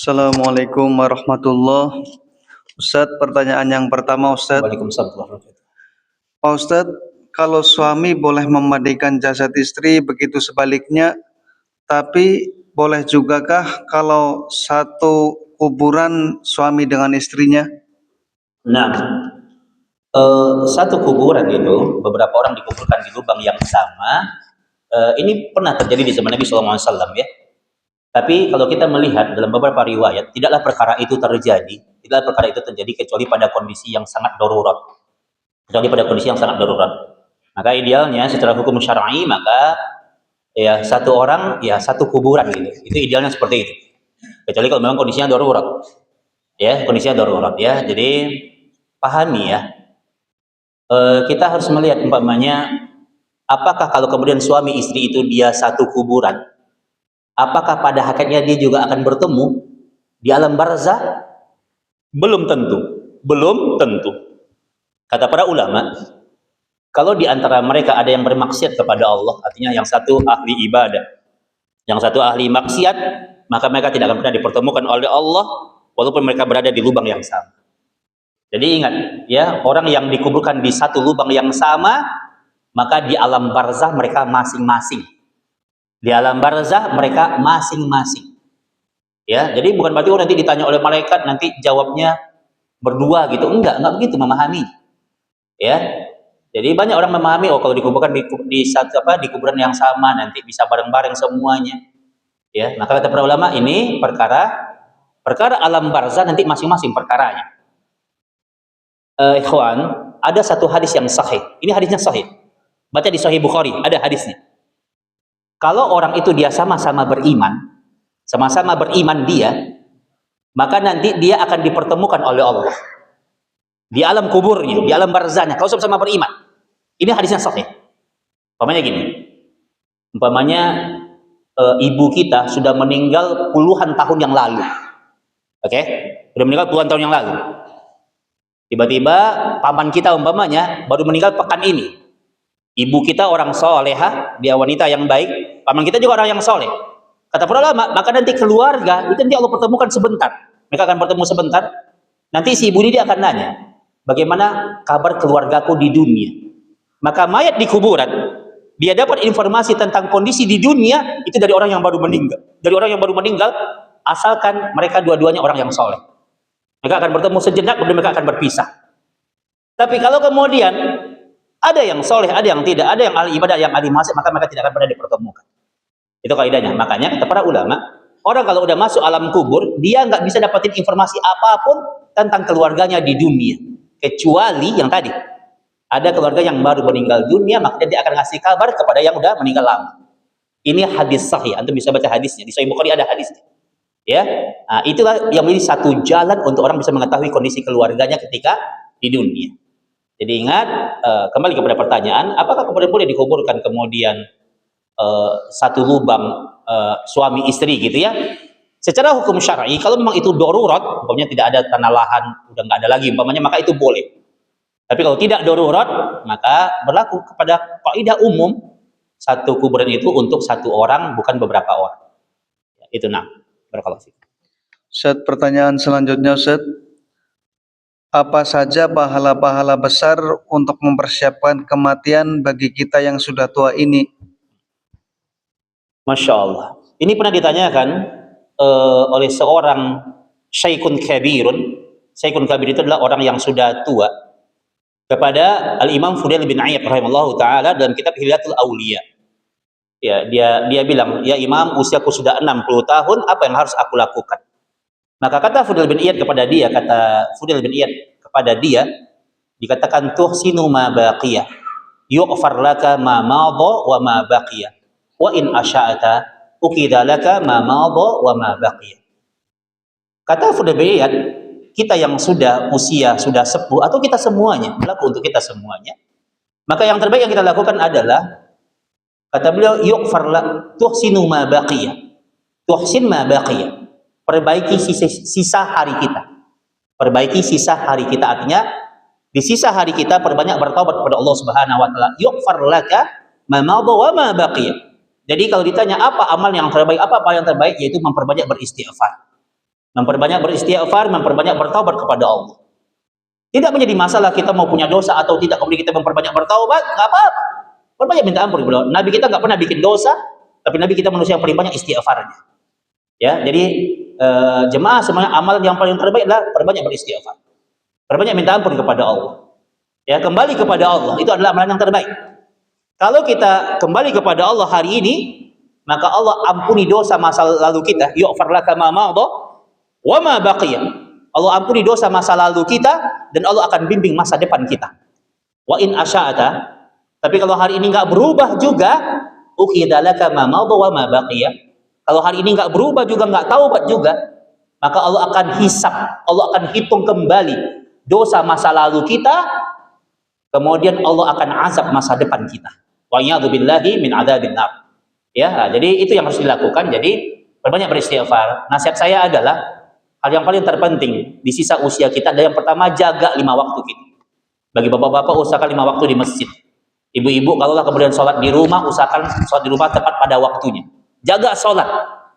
Assalamualaikum warahmatullahi. Ustadz, pertanyaan yang pertama Ustadz. Waalaikumsalam warahmatullahi wabarakatuh. Pak Ustadz, kalau suami boleh memandikan jasad istri, begitu sebaliknya, tapi boleh jugakah kalau satu kuburan suami dengan istrinya? Nah, satu kuburan itu beberapa orang dikuburkan di lubang yang sama. Ini pernah terjadi di zaman Nabi SAW ya. Tapi kalau kita melihat dalam beberapa riwayat, tidaklah perkara itu terjadi kecuali pada kondisi yang sangat darurat. Maka idealnya secara hukum syar'i maka ya satu orang ya satu kuburan gitu. Itu idealnya seperti itu. Kecuali kalau memang kondisinya darurat. Ya. Jadi pahami ya. Kita harus melihat umpamanya apakah kalau kemudian suami istri itu dia satu kuburan, apakah pada hakikatnya dia juga akan bertemu di alam barzah? Belum tentu. Kata para ulama, kalau di antara mereka ada yang bermaksiat kepada Allah, artinya yang satu ahli ibadah, yang satu ahli maksiat, maka mereka tidak akan pernah dipertemukan oleh Allah walaupun mereka berada di lubang yang sama. Jadi ingat ya, orang yang dikuburkan di satu lubang yang sama, maka di alam barzah mereka masing-masing. Ya, jadi bukan berarti nanti ditanya oleh malaikat nanti jawabnya berdua gitu. Enggak begitu memahami. Ya. Jadi banyak orang memahami kalau dikuburkan di kuburan yang sama nanti bisa bareng-bareng semuanya. Ya, maka kata para ulama ini perkara alam barzah nanti masing-masing perkaranya. Ikhwan, ada satu hadis yang sahih. Ini hadisnya sahih. Baca di Sahih Bukhari, ada hadisnya. Kalau orang itu dia sama-sama beriman dia, maka nanti dia akan dipertemukan oleh Allah di alam kuburnya, di alam barzahnya. Kalau sama-sama beriman, ini hadisnya sahih. Umpamanya ibu kita sudah meninggal puluhan tahun yang lalu, sudah meninggal puluhan tahun yang lalu. Tiba-tiba paman kita umpamanya baru meninggal pekan ini. Ibu kita orang solehah, dia wanita yang baik, paman kita juga orang yang soleh. Kata para ulama, maka nanti keluarga itu nanti Allah pertemukan sebentar. Mereka akan bertemu sebentar. Nanti si ibu ini dia akan nanya, bagaimana kabar keluargaku di dunia? Maka mayat di kuburan, dia dapat informasi tentang kondisi di dunia itu dari orang yang baru meninggal. Asalkan mereka dua-duanya orang yang soleh. Mereka akan bertemu sejenak, kemudian mereka akan berpisah. Tapi kalau kemudian ada yang soleh, ada yang tidak, ada yang ahli ibadah, yang ahli maksiat, maka mereka tidak akan pernah dipertemukan. Itu kaidahnya. Makanya kata para ulama, orang kalau udah masuk alam kubur, dia nggak bisa dapetin informasi apapun tentang keluarganya di dunia, kecuali yang tadi. Ada keluarga yang baru meninggal dunia, maka dia akan ngasih kabar kepada yang udah meninggal lama. Ini hadis sahih. Antum bisa baca hadisnya. Di Sahih Bukhari ada hadisnya. Ya, nah, itulah yang menjadi satu jalan untuk orang bisa mengetahui kondisi keluarganya ketika di dunia. Jadi ingat, kembali kepada pertanyaan, apakah kemudian boleh dikuburkan kemudian satu lubang suami istri gitu ya? Secara hukum syar'i, kalau memang itu darurat, umpamanya tidak ada tanah lahan, udah nggak ada lagi, umpamanya maka itu boleh. Tapi kalau tidak darurat, maka berlaku kepada kaidah umum satu kuburan itu untuk satu orang, bukan beberapa orang. Itu Ustadz, pertanyaan selanjutnya Ustadz, apa saja pahala-pahala besar untuk mempersiapkan kematian bagi kita yang sudah tua ini? Masya Allah. Ini pernah ditanyakan oleh seorang Syekhun Kabirun. Syekhun Kabir itu adalah orang yang sudah tua, kepada Al-Imam Fudail bin Iyad rahimahullah ta'ala dalam kitab Hilyatul Auliya. Ya, dia bilang, ya Imam, usiaku sudah 60 tahun, apa yang harus aku lakukan? Maka kata Fudail bin Iyad kepada dia, dikatakan tuhsinu ma baqiyah, yughfar laka ma madha wa ma baqiyah, wa in asya'ata ukida laka ma madha wa ma baqiyah. Kata Fudail bin Iyad, kita yang sudah usia sudah sepuh atau kita semuanya, berlaku untuk kita semuanya, maka yang terbaik yang kita lakukan adalah, kata beliau, yughfar lak tuhsinu ma baqiyah. Tuhsin ma baqiyah. Perbaiki sisa hari kita. Artinya di sisa hari kita perbanyak bertaubat kepada Allah Subhanahu wa taala. Yughfar laka ma madha wa ma baqiyah. Jadi kalau ditanya apa amal yang terbaik, apa yang terbaik, yaitu memperbanyak beristighfar. Memperbanyak beristighfar, memperbanyak bertaubat kepada Allah. Tidak menjadi masalah kita mau punya dosa atau tidak, kemudian kita memperbanyak bertaubat, nggak apa-apa. Perbanyak minta ampun kepada Allah. Nabi kita nggak pernah bikin dosa, tapi Nabi kita manusia yang paling banyak istighfarnya. Ya, jadi jemaah semuanya, amal yang paling terbaik adalah perbanyak beristighfar. Perbanyak minta ampun kepada Allah. Ya, kembali kepada Allah itu adalah amalan yang terbaik. Kalau kita kembali kepada Allah hari ini, maka Allah ampuni dosa masa lalu kita. Yughfar laka ma madha wa ma baqiya. Allah ampuni dosa masa lalu kita dan Allah akan bimbing masa depan kita. Wa in asya'ata, tapi kalau hari ini nggak berubah juga, ukhidha laka ma madha wa ma baqiya. Kalau hari ini nggak berubah juga, nggak taubat juga, maka Allah akan hisab, Allah akan hitung kembali dosa masa lalu kita, kemudian Allah akan azab masa depan kita. Wa ya'dzubillahi min adzabin nar. Ya, jadi itu yang harus dilakukan. Jadi perbanyak beristighfar. Nasihat saya adalah hal yang paling terpenting di sisa usia kita adalah yang pertama, jaga 5 waktu kita. Bagi bapak-bapak, usahakan 5 waktu di masjid. Ibu-ibu, kalaulah kemudian sholat di rumah, usahakan sholat di rumah tepat pada waktunya. Jaga sholat.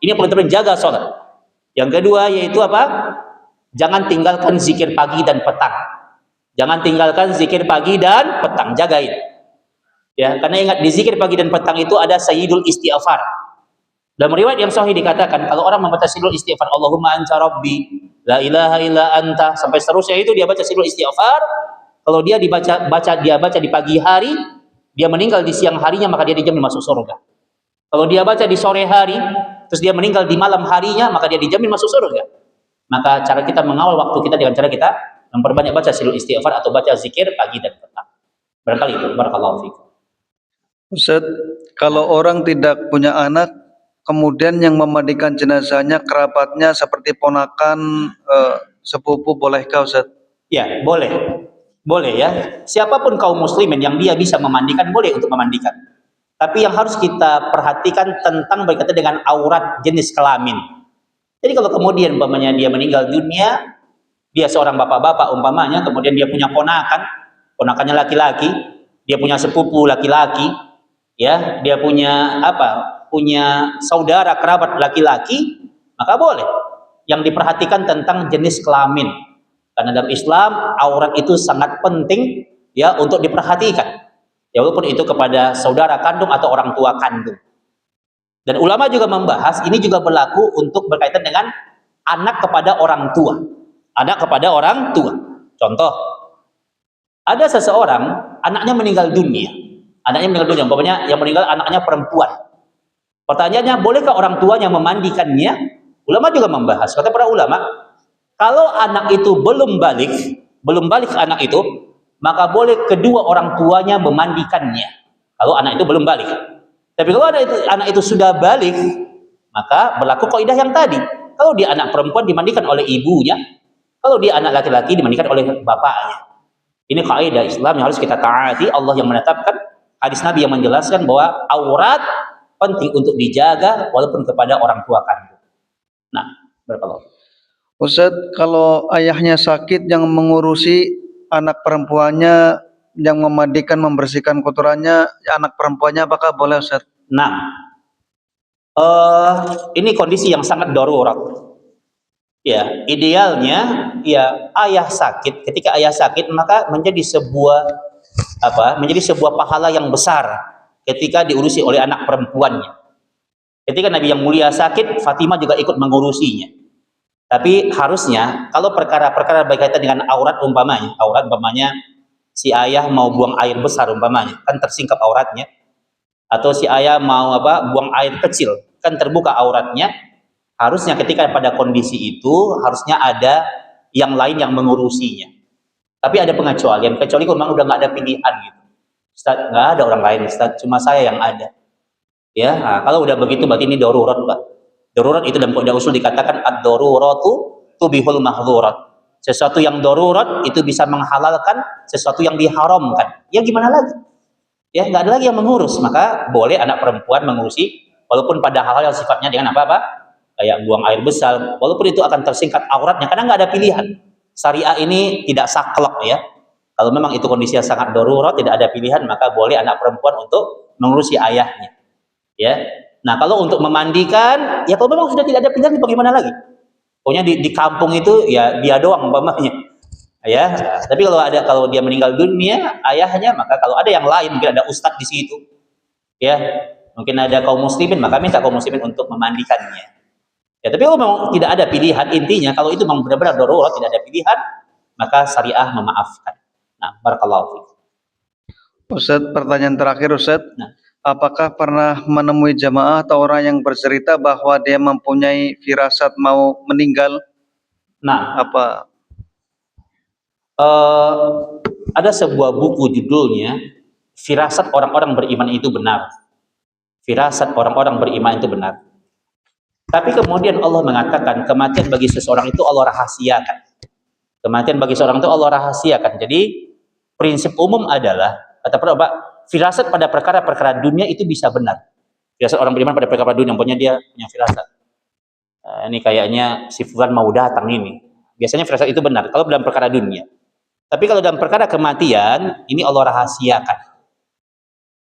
Ini yang paling terpenting, jaga sholat. Yang kedua yaitu apa? Jangan tinggalkan zikir pagi dan petang. Jangan tinggalkan zikir pagi dan petang. Jagain. Ya, karena ingat di zikir pagi dan petang itu ada sayyidul istighfar. Dalam riwayat yang sahih dikatakan kalau orang membaca sayyidul istighfar, Allahumma anta rabbi, la ilaha illa anta, sampai seterusnya itu dia baca sayyidul istighfar. Kalau dia baca di pagi hari, dia meninggal di siang harinya, maka dia dijamin masuk surga. Kalau dia baca di sore hari, terus dia meninggal di malam harinya, maka dia dijamin masuk surga. Maka cara kita mengawal waktu kita dengan cara kita memperbanyak baca sayyidul istighfar atau baca zikir pagi dan petang. Barangkali itu. Barakallahu fiikum. Ustaz, kalau orang tidak punya anak, kemudian yang memandikan jenazahnya kerabatnya seperti ponakan, sepupu, bolehkah Ustaz? Ya, boleh. Boleh ya. Siapapun kaum muslimin yang dia bisa memandikan, boleh untuk memandikan. Tapi yang harus kita perhatikan tentang berkaitan dengan aurat jenis kelamin. Jadi kalau kemudian umpamanya dia meninggal dunia, dia seorang bapak-bapak umpamanya, kemudian dia punya ponakan, ponakannya laki-laki, dia punya sepupu laki-laki, ya, dia punya punya saudara kerabat laki-laki, maka boleh. Yang diperhatikan tentang jenis kelamin, karena dalam Islam aurat itu sangat penting ya untuk diperhatikan, ya, walaupun itu kepada saudara kandung atau orang tua kandung. Dan ulama juga membahas ini juga berlaku untuk berkaitan dengan anak kepada orang tua, anak kepada orang tua. Contoh, ada seseorang anaknya meninggal dunia. Anaknya meninggal dunia, umpamanya yang meninggal anaknya perempuan. Pertanyaannya, bolehkah orang tuanya memandikannya? Ulama juga membahas. Kata para ulama, kalau anak itu belum balik anak itu, maka boleh kedua orang tuanya memandikannya. Kalau anak itu belum balik. Tapi kalau anak itu sudah balik, maka berlaku kaidah yang tadi. Kalau dia anak perempuan dimandikan oleh ibunya, kalau dia anak laki-laki dimandikan oleh bapaknya. Ini kaidah Islam yang harus kita taati. Allah yang menetapkan, hadis Nabi yang menjelaskan bahwa aurat penting untuk dijaga walaupun kepada orang tua kandung. Nah, barakallahu. Ustaz, kalau ayahnya sakit yang mengurusi anak perempuannya, yang memandikan, membersihkan kotorannya, anak perempuannya, apakah boleh Ustaz? Nah, ini kondisi yang sangat darurat. Ya, idealnya ya ayah sakit. Ketika ayah sakit, maka menjadi sebuah pahala yang besar ketika diurusi oleh anak perempuannya. Ketika Nabi yang mulia sakit, Fatimah juga ikut mengurusinya. Tapi harusnya kalau perkara-perkara berkaitan dengan aurat umpamanya si ayah mau buang air besar umpamanya, kan tersingkap auratnya, atau si ayah mau buang air kecil, kan terbuka auratnya. Harusnya ketika pada kondisi itu harusnya ada yang lain yang mengurusinya. Tapi ada pengecualian, kecuali kalau memang udah nggak ada pilihan gitu. Ustaz, nggak ada orang lain Ustaz, cuma saya yang ada. Ya, nah, kalau udah begitu berarti ini darurat, Pak. Darurat itu dalam kaidah usul dikatakan ad-daruratu tubihul mahzurat. Sesuatu yang darurat itu bisa menghalalkan sesuatu yang diharamkan. Ya gimana lagi? Ya nggak ada lagi yang mengurus, maka boleh anak perempuan mengurusi, walaupun pada hal-hal yang sifatnya dengan kayak buang air besar, walaupun itu akan tersingkat auratnya, karena nggak ada pilihan. Syariah ini tidak saklek ya. Kalau memang itu kondisinya sangat darurat, tidak ada pilihan, maka boleh anak perempuan untuk mengurusi ayahnya. Ya. Nah, kalau untuk memandikan, ya kalau memang sudah tidak ada pilihan, bagaimana lagi? Pokoknya di kampung itu ya dia doang umpamanya. Ya, tapi kalau dia meninggal dunia ayahnya, maka kalau ada yang lain, mungkin ada ustadz di situ, ya, mungkin ada kaum muslimin, maka minta kaum muslimin untuk memandikannya. Ya, tapi kalau memang tidak ada pilihan, intinya kalau itu memang benar-benar darurat, tidak ada pilihan, maka syariah memaafkan. Nah, barakallahu fiik. Ustaz, pertanyaan terakhir Ustaz. Nah, Apakah pernah menemui jamaah atau orang yang bercerita bahwa dia mempunyai firasat mau meninggal? nah Apa? eh, ada sebuah buku judulnya Firasat Orang-orang Beriman Itu Benar. Firasat orang-orang beriman itu benar. Tapi kemudian Allah mengatakan kematian bagi seseorang itu Allah rahasiakan. Kematian bagi seorang itu Allah rahasiakan. Jadi prinsip umum adalah, kata Pak, firasat pada perkara-perkara dunia itu bisa benar. Firasat orang beriman pada perkara dunia, punya dia punya firasat. Ini kayaknya si Fulan mau datang ini. Biasanya firasat itu benar kalau dalam perkara dunia. Tapi kalau dalam perkara kematian, ini Allah rahasiakan.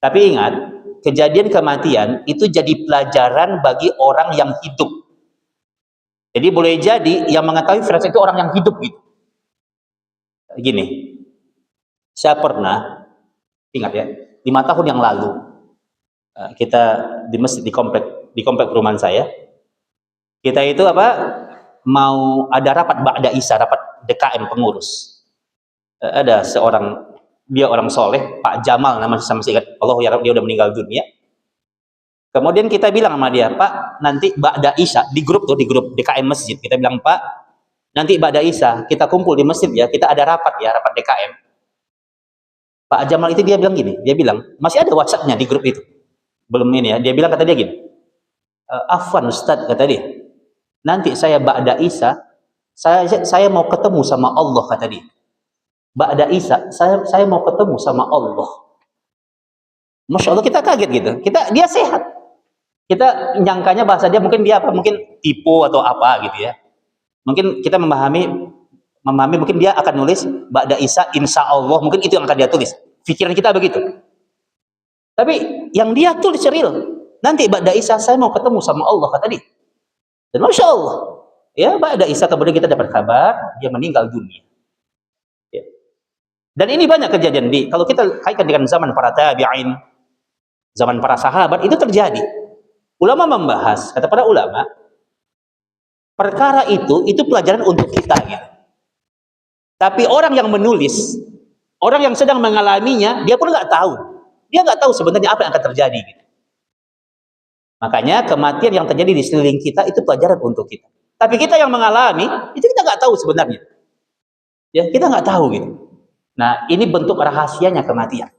Tapi ingat, kejadian kematian itu jadi pelajaran bagi orang yang hidup. Jadi boleh jadi yang mengetahui firasat itu orang yang hidup gitu. Gini, saya pernah, ingat ya, 5 tahun yang lalu, kita di masjid di komplek perumahan saya, kita itu mau ada rapat ba'da isya, rapat DKM pengurus. Ada seorang, dia orang soleh, Pak Jamal namanya, sama saya ingat, Allah ya, dia udah meninggal dunia. Kemudian kita bilang sama dia, Pak, nanti ba'da isya, di grup DKM masjid, kita bilang, Pak, nanti ba'da isya kita kumpul di masjid ya, kita ada rapat ya, rapat DKM. Pak Jamal itu dia bilang gini, dia bilang, masih ada WhatsApp-nya di grup itu, belum ini ya, dia bilang, kata dia gini, Afwan Ustadz, kata dia, nanti saya ba'da isya, saya mau ketemu sama Allah, kata dia. Ba'da isya, saya mau ketemu sama Allah. Masya Allah, kita kaget gitu. Dia sehat. Kita nyangkanya bahasa dia mungkin mungkin tipu atau apa gitu ya. Mungkin kita memahami mungkin dia akan nulis ba'da isya insya Allah, mungkin itu yang akan dia tulis. Pikiran kita begitu. Tapi yang dia tulis real, nanti ba'da isya saya mau ketemu sama Allah, kata dia. Dan Masya Allah, ya ba'da isya kemudian kita dapat kabar dia meninggal dunia. Ya. Dan ini banyak kejadian kalau kita kaitkan dengan zaman para tabi'in, zaman para sahabat, itu terjadi. Ulama membahas, kata para ulama, perkara itu pelajaran untuk kita gitu. Tapi orang yang menulis, orang yang sedang mengalaminya, dia pun nggak tahu. Dia nggak tahu sebenarnya apa yang akan terjadi gitu. Makanya kematian yang terjadi di sekeliling kita itu pelajaran untuk kita. Tapi kita yang mengalami, itu kita nggak tahu sebenarnya. Ya, kita nggak tahu gitu. Nah, ini bentuk rahasianya kematian.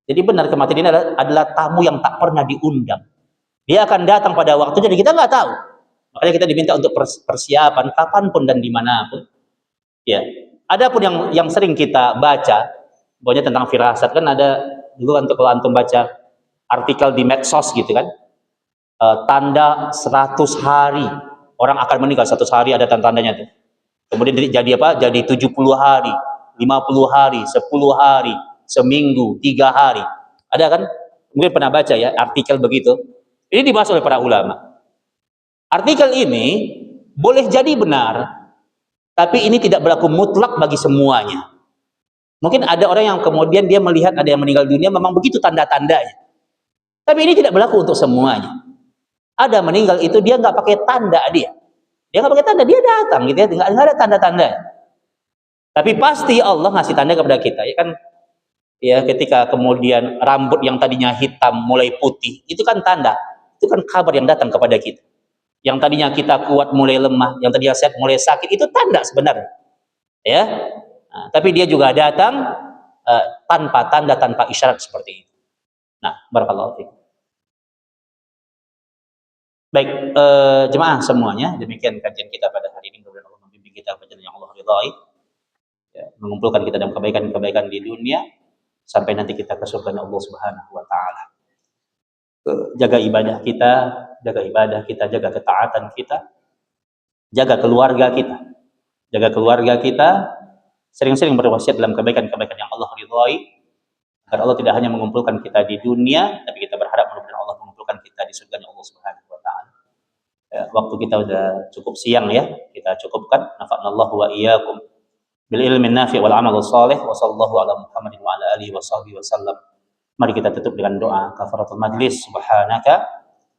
Jadi benar, kematian ini adalah tamu yang tak pernah diundang. Dia akan datang pada waktunya dan kita nggak tahu. Makanya kita diminta untuk persiapan kapanpun dan dimanapun. Ya, adapun yang sering kita baca, pokoknya tentang firasat, kan ada dulu untuk kalau antum baca artikel di medsos gitu kan, tanda 100 hari orang akan meninggal, 100 hari ada tanda-tandanya tuh. Kemudian jadi Jadi 70 hari, 50 hari, 10 hari, seminggu, 3 hari. Ada kan? Mungkin pernah baca ya artikel begitu. Ini dibahas oleh para ulama. Artikel ini boleh jadi benar, tapi ini tidak berlaku mutlak bagi semuanya. Mungkin ada orang yang kemudian dia melihat ada yang meninggal dunia, memang begitu tanda-tandanya. Tapi ini tidak berlaku untuk semuanya. Ada meninggal itu dia nggak pakai tanda dia. Dia nggak pakai tanda, dia datang gitu ya, nggak ada tanda-tanda. Tapi pasti Allah ngasih tanda kepada kita, ya kan? Ya, ketika kemudian rambut yang tadinya hitam mulai putih, itu kan tanda, itu kan kabar yang datang kepada kita. Yang tadinya kita kuat mulai lemah, yang tadinya sehat mulai sakit, itu tanda sebenarnya. Ya, nah, tapi dia juga datang tanpa tanda, tanpa isyarat seperti itu. Nah, barakallahu fiik. Baik, jemaah semuanya, demikian kajian kita pada hari ini. Mudah-mudahan Allah membimbing kita pada jalan yang Allah ridhai, ya, mengumpulkan kita dalam kebaikan-kebaikan di dunia sampai nanti kita ke surga Allah Subhanahu wa taala. Jaga ibadah kita, jaga ketaatan kita, jaga keluarga kita, sering-sering berwasiat dalam kebaikan-kebaikan yang Allah ridhai, agar Allah tidak hanya mengumpulkan kita di dunia, tapi kita berharap mudah-mudahan Allah mengumpulkan kita di surga Allah Subhanahu wa taala. Waktu kita udah cukup siang ya. kita cukupkan. Nafa'anallahu wa iyyakum bil ilmin nafi' wal amal shalih wa sallallahu ala Muhammadin wa ala alihi wa sahbihi wasallam. Mari kita tutup dengan doa kafaratul majlis. Subhanaka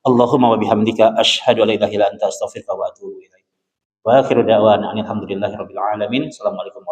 Allahumma wa bihamdika asyhadu an la ilaha illa anta astaghfiruka wa atubu ilaik. Wa akhiru da'wana alhamdulillahi rabbil alamin. Assalamualaikum